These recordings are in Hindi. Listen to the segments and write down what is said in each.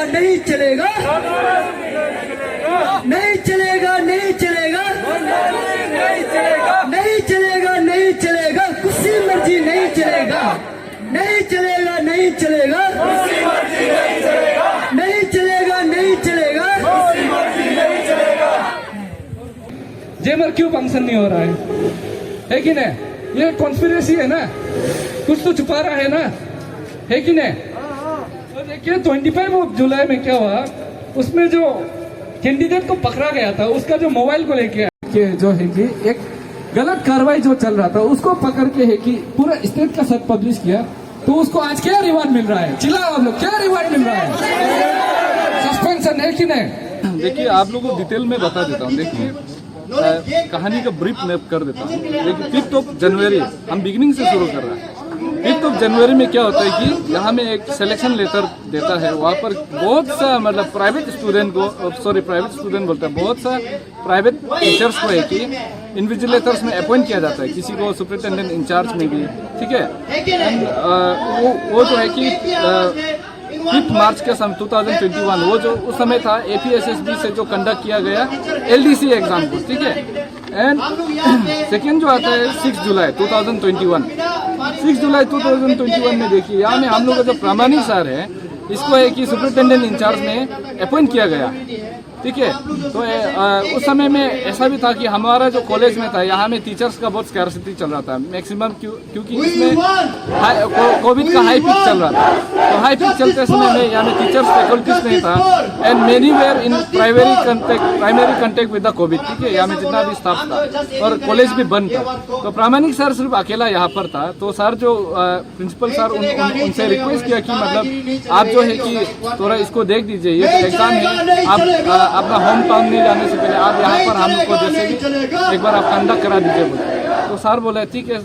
नहीं चलेगा, नहीं चलेगा, नहीं चलेगा, नहीं चलेगा, नहीं चलेगा, किसी मर्जी नहीं चलेगा, नहीं चलेगा, नहीं चलेगा, नहीं चलेगा, नहीं चलेगा। जेमर क्यों फंक्शन नहीं हो रहा है कि नहीं? ये कॉन्स्पिरेसी है ना, कुछ तो छुपा रहा है ना, है कि नहीं? तो देखिए 25 जुलाई में क्या हुआ, उसमें जो कैंडिडेट को पकड़ा गया था उसका जो मोबाइल को लेके जो है कि एक गलत कार्रवाई जो चल रहा था उसको पकड़ के है कि पूरा स्टेट का सब पब्लिश किया, तो उसको आज क्या रिवार्ड मिल रहा है? चिल्लाओ आप लोग, क्या रिवार्ड मिल रहा है? सस्पेंशन है कि नहीं? देखिए आप लोगों को डिटेल में बता देता हूँ। देखिए कहानी का ब्रीफ मैं कर देता हूँ। देखिए 5 जनवरी हम बिगिनिंग से शुरू कर रहे हैं। 5 जनवरी में क्या होता है कि यहाँ में एक सिलेक्शन लेटर देता है, वहाँ पर बहुत सा मतलब प्राइवेट स्टूडेंट को, प्राइवेट स्टूडेंट बोलता है, बहुत सा प्राइवेट टीचर्स को है कि इन्विजिलेटर्स में अपॉइंट किया जाता है, किसी को सुपरिटेंडेंट इंचार्ज में भी, ठीक है। वो जो है कि 5 मार्च के समय 2021 वो जो उस समय था APSSB से जो कंडक्ट किया गया LDC एग्जाम को, ठीक है। एंड सेकेंड जो आता है 6 जुलाई 2021। 6 जुलाई 2021 में देखिए यहाँ में हम लोग का जो प्रामाणिक सर है, इसको है कि सुपरिटेंडेंट इंचार्ज में अपॉइंट किया गया, ठीक है। तो उस समय में ऐसा भी था कि हमारा जो कॉलेज में था, यहाँ में टीचर्स का बहुत स्कैर्सिटी चल रहा था मैक्सिमम, क्योंकि इसमें कोविड का हाई पीक चल रहा था। तो हाई पीक चलते समय में यहाँ में टीचर्स फैकल्टीज नहीं था, and many were in primary contact with the COVID, ठीक है। यहाँ में जितना भी स्टाफ था और कॉलेज भी बंद था, तो प्रामाणिक सर सिर्फ अकेला यहाँ पर था। तो सर जो प्रिंसिपल सर उनसे रिक्वेस्ट किया कि मतलब आप जो है कि थोड़ा इसको देख दीजिए, ये एग्जाम है, आप अपना होम टाउन नहीं जाने से पहले आप यहाँ पर हम लोग को जैसे भी एक बार आप कंडक्ट करा दीजिए बोलते। तो सर बोले ठीक है,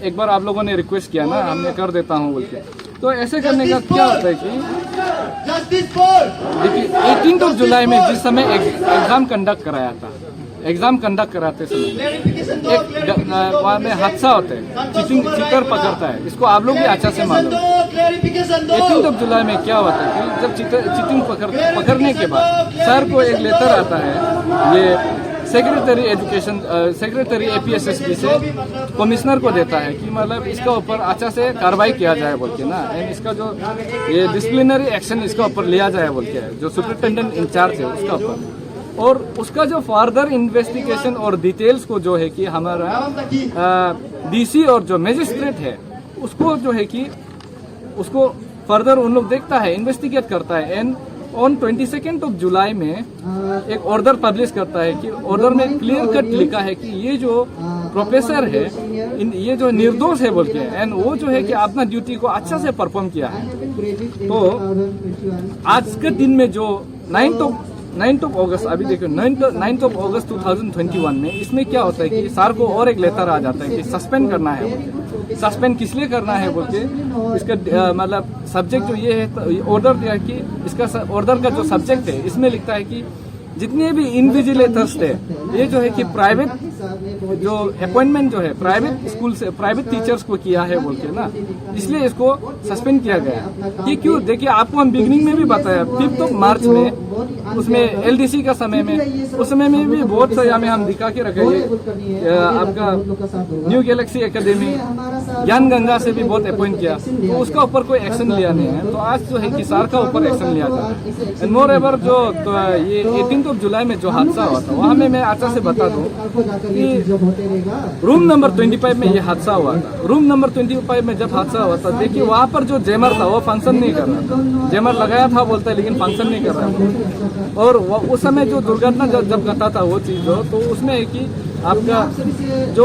एक बार आप लोगों ने रिक्वेस्ट किया ना, हमने कर देता हूँ बोल के। तो ऐसे करने का क्या होता है कि देखिए 18 जुलाई में जिस समय एग्जाम कंडक्ट कराया था, एग्जाम कंडक्ट कराते समय एक वहाँ में हादसा होता है, चीटर पकड़ता है, इसको आप लोग भी अच्छा से मालूम। 18 जुलाई में क्या होता है कि जब चीटिंग पकड़ने के बाद सर को एक लेटर आता है, ये सेक्रेटरी APSSB से कमिश्नर को देता है कि मतलब इसका ऊपर अच्छा से कार्रवाई किया जाए बोल के ना, एंड इसका जो ये डिसिप्लिनरी एक्शन इसका ऊपर लिया जाए बोल के, जो सुपरिटेंडेंट इंचार्ज है उसका ऊपर, और उसका जो फर्दर इन्वेस्टिगेशन और डिटेल्स को जो है कि हमारा DC और जो मजिस्ट्रेट है उसको जो है कि उसको फर्दर उन लोग देखता है, इन्वेस्टिगेट करता है। एंड ऑन 22 जुलाई में एक ऑर्डर पब्लिश करता है कि ऑर्डर में क्लियर कट लिखा है कि ये जो प्रोफेसर है ये जो निर्दोष है बोल के, एंड वो जो है कि अपना ड्यूटी को अच्छा से परफॉर्म किया है। तो आज के दिन में जो 9th ऑफ अगस्त, अभी देखो 9th ऑफ अगस्त 2021 में इसमें क्या होता है कि सर को और एक लेटर आ जाता है कि सस्पेंड करना है बोल के। सस्पेंड किस लिए करना है बोल के, इसका मतलब सब्जेक्ट जो ये है, ऑर्डर दिया कि इसका ऑर्डर का जो सब्जेक्ट है इसमें लिखता है कि जितने भी इनविजिलेटर्स थे, ये जो है कि प्राइवेट जो अपॉइंटमेंट जो है प्राइवेट स्कूल से प्राइवेट टीचर्स को किया है बोल के ना, इसलिए इसको सस्पेंड किया गया। ये क्यों? देखिए आपको हम बिगिनिंग में भी बताया 5 मार्च में, उसमें LDC का समय में, उस समय में भी बहुत सा यहाँ में हम दिखा के रखे, आपका न्यू गैलेक्सी एकेडमी, ज्ञान गंगा से भी बहुत अपॉइंट किया, तो उसका ऊपर कोई एक्शन लिया नहीं है। तो आज जो है कि सर का ऊपर एक्शन लिया जाता है। एंड मोर एवर जो तो ये 18 जुलाई में जो हादसा हुआ था, वहाँ में मैं अच्छा से बता दूं कि रूम नंबर 25 में ये हादसा हुआ था। रूम नंबर 25 में जब हादसा हुआ था, देखिए वहाँ पर जो जेमर था वो फंक्शन नहीं कर रहा था, जेमर लगाया था बोलता है लेकिन फंक्शन नहीं कर रहा था। और उस समय जो दुर्घटना जब घटा था वो चीज हो, तो उसमें है कि आपका जो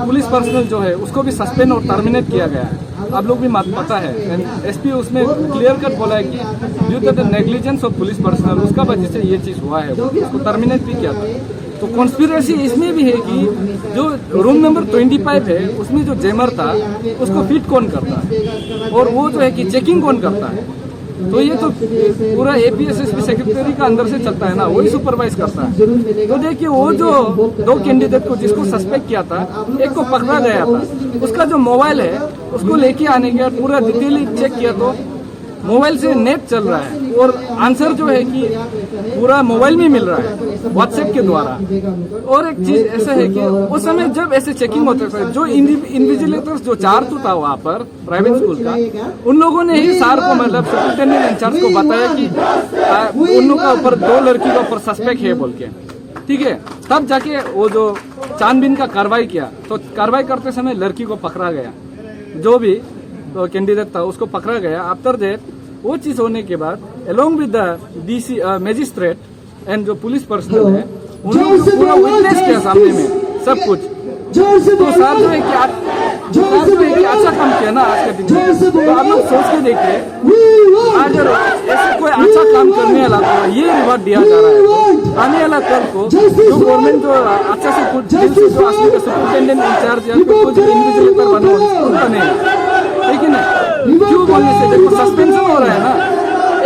पुलिस पर्सनल जो है उसको भी सस्पेंड और टर्मिनेट किया गया है। आप लोग भी पता है, SP उसमें क्लियर कट बोला है कि due to the negligence of police personnel, उसका वजह से ये चीज हुआ है, उसको टर्मिनेट भी किया था। तो कॉन्स्पिरेसी इसमें भी है कि जो रूम नंबर 25 है उसमें जो जेमर था उसको फिट कौन करता है, और वो जो है कि चेकिंग कौन करता है। तो ये तो पूरा APSSB सेक्रेटरी का अंदर से चलता है ना, वही सुपरवाइज करता है। तो देखिए वो जो 2 कैंडिडेट को जिसको सस्पेक्ट किया था, एक को पकड़ा गया था, उसका जो मोबाइल है उसको लेके आने के पूरा डिटेल चेक किया, तो मोबाइल से नेट चल रहा है और आंसर जो है कि पूरा मोबाइल में मिल रहा है व्हाट्सएप के द्वारा। और एक चीज ऐसा है कि उस समय जब ऐसे चेकिंग होते थे, जो इन्विजिलेटर्स जो 4 था वहाँ पर प्राइवेट स्कूल का, उन लोगों ने ही सर को मतलब सुपरिटेंडेंट इंचार्ज को बताया कि उन लोगों का ऊपर 2 लड़की के ऊपर सस्पेक्ट है बोल के, ठीक है। तब जाके वो जो छानबीन का कार्रवाई किया, तो कार्रवाई करते समय लड़की को पकड़ा गया, जो भी तो कैंडिडेट था उसको पकड़ा गया। आफ्टर दैट वो चीज होने के बाद along with the DC magistrate and जो पुलिस पर्सनल है, उन लोगों को पूरा विटनेस किया सामने में सब कुछ। तो साथ जो है कि अच्छा काम किया ना आज के दिन में। तो आप लोग सोच के देखिए, अगर ऐसे कोई अच्छा काम करने वाला को ये रिवॉर्ड दिया जा रहा है, तो आने वाला कल को जो गवर्नमेंट जो अच्छा से कुछ दिल से जो असली का सुपरिटेंडेंट इंचार्ज या फिर कुछ इन्विजिलेटर बने, लेकिन क्यों बोलने से देखो सस्पेंशन हो रहा है ना।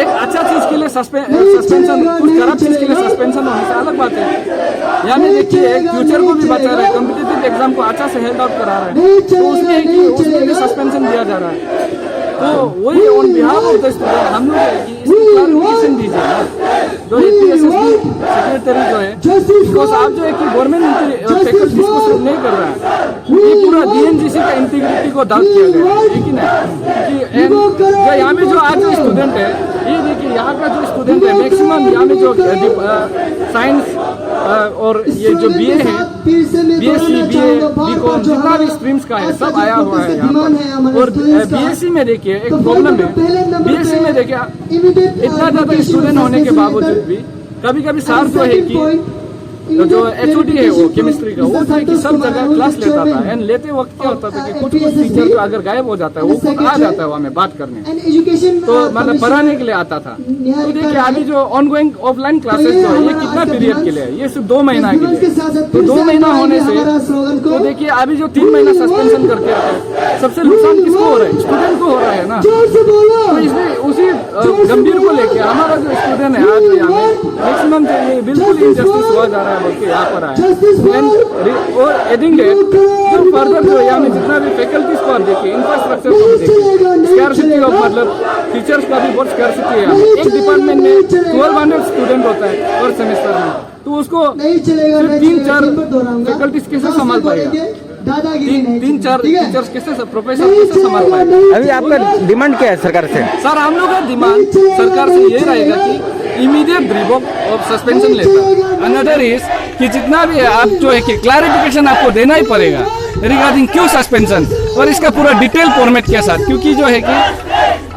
एक अच्छा चीज के लिए सस्पेंशन, कुछ खराब चीज के लिए सस्पेंशन होने से अलग बात है। यानी देखिए एक फ्यूचर को भी बचा रहा है, कॉम्पिटिटिव एग्जाम को अच्छा से हेल्ड आउट करा रहा है, तो उसमें भी सस्पेंशन दिया जा रहा है। तो वही on behalf of the student हम लोग क्लैरिफिकेशन दीजिए जो APSS सेक्रेटरी जो है, बिकॉज आप जो है कि गवर्नमेंट फैकल्टीज को सर्व नहीं कर रहा है, ये पूरा DNGC का इंटीग्रिटी को डाउट किया गया है, लेकिन है यहाँ में जो आज जो स्टूडेंट है, ये देखिए यहाँ का जो स्टूडेंट है मैक्सिमम यहाँ में जो साइंस और ये जो BA है, BSc BA BCom जितना भी स्ट्रीम्स का है सब आया हुआ है यहाँ पर। और BSc में देखिए एक प्रॉब्लम है, BSc में देखिए इतना ज्यादा स्टूडेंट होने के बावजूद भी कभी कभी सर जो है कि जो HOD है वो केमिस्ट्री का, वो था कि सब जगह क्लास लेता था, एंड लेते वक्त क्या होता था कि कुछ टीचर का अगर गायब हो जाता है वो खुद आ जाता है हमें बात करने, तो मतलब पढ़ाने के लिए आता था। तो देखिए अभी जो ऑनगोइंग ऑफलाइन क्लासेस जो है ये कितना पीरियड के लिए है, ये सिर्फ 2 महीना के लिए, तो 2 महीना होने से तो देखिए अभी जो 3 महीना सस्पेंशन करके रखा है, सबसे नुकसान किसको हो रहा है? स्टूडेंट को हो रहा है ना। तो इसलिए उसी गंभीर को लेके हमारा जो स्टूडेंट है आज यहाँ मैक्सिमम ये बिल्कुल इनजस्टिस हुआ जा रहा है बोलके यहाँ पर आए। और एडिंग डेट जो फर्दर जो यहाँ में जितना भी फैकल्टीज को आप देखिए, इंफ्रास्ट्रक्चर को भी देखिए, स्कैरसिटी ऑफ मतलब टीचर्स का भी बहुत स्कैरसिटी है। एक डिपार्टमेंट में 1200 स्टूडेंट होता है पर सेमेस्टर में, तो उसको 3-4 फैकल्टीज कैसे संभाल पाएगा? 3-4 टीचर्स कैसे, प्रोफेसर कैसे संभाल पाएगा? अभी आपका डिमांड क्या है सरकार से? सर हम लोग का डिमांड सरकार से ये रहेगा कि इमीडिएट रिवोक ऑफ सस्पेंशन लेता। अनदर इज कि जितना भी है आप जो है कि क्लैरिफिकेशन आपको देना ही पड़ेगा रिगार्डिंग क्यों सस्पेंशन, और इसका पूरा डिटेल फॉर्मेट के साथ, क्योंकि जो है कि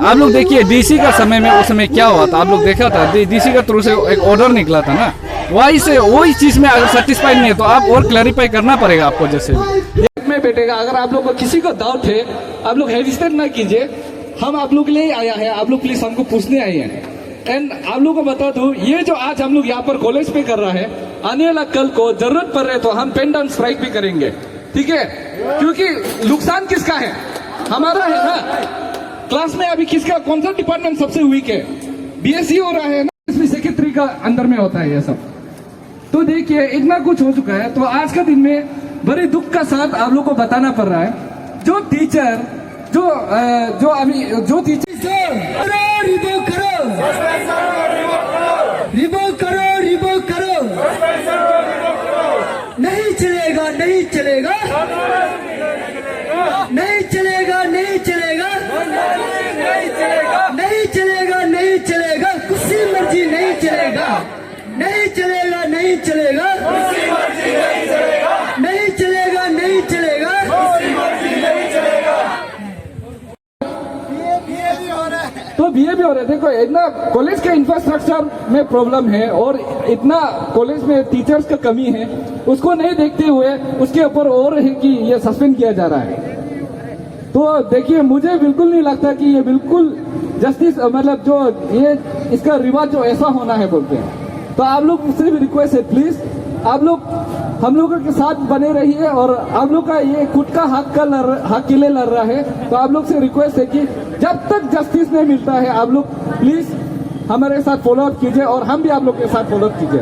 आप लोग देखिए DC का समय में उस समय क्या हुआ था, आप लोग देखा था DC का थ्रू से एक ऑर्डर निकला था ना, वही से वही चीज में अगर सेटिस्फाइड नहीं है तो आप और क्लैरिफाई करना पड़ेगा आपको। जैसे में बैठेगा, अगर आप लोग को किसी को डाउट है आप लोग हेजिटेट ना कीजिए, हम आप लोग के लिए आया है, आप लोग प्लीज हमको पूछने आए हैं। एंड आप लोग को बता दूं, ये जो आज हम लोग यहाँ पर कॉलेज पे कर रहा है, आने वाला कल को जरूरत पड़ रहे तो हम पेन डाउन स्ट्राइक भी करेंगे, ठीक है? क्योंकि नुकसान किसका है? हमारा है ना। क्लास में अभी किसका कौन सा डिपार्टमेंट सबसे वीक है? BSc हो रहा है ना, इसमें सेक्रेटरी का अंदर में होता है ये सब। तो देखिए इतना कुछ हो चुका है, तो आज का दिन में बड़े दुख का साथ आप लोग को बताना पड़ रहा है, जो टीचर जो टीचर रिवोक करो, नहीं चलेगा, नहीं चलेगा, नहीं चलेगा, नहीं चलेगा, नहीं चलेगा, नहीं चलेगा, किसी मर्जी नहीं चलेगा, नहीं चलेगा, नहीं चलेगा, नहीं चलेगा, नहीं चलेगा। तो BA भी हो रहे। देखो इतना कॉलेज के इंफ्रास्ट्रक्चर में प्रॉब्लम है और इतना कॉलेज में टीचर्स का कमी है, उसको नहीं देखते हुए उसके ऊपर और है कि ये सस्पेंड किया जा रहा है। तो देखिए मुझे बिल्कुल नहीं लगता कि ये बिल्कुल जस्टिस, मतलब जो ये इसका रिवाज जो ऐसा होना है बोलते हैं। तो आप लोग से भी रिक्वेस्ट है, प्लीज आप लोग हम लोगों के साथ बने रहिए, और आप लोग का ये खुद का हक के लिए लड़ रहा है, तो आप लोग से रिक्वेस्ट है कि जब तक जस्टिस नहीं मिलता है आप लोग प्लीज हमारे साथ फॉलो अप कीजिए और हम भी आप लोग के साथ फॉलो अप कीजिए।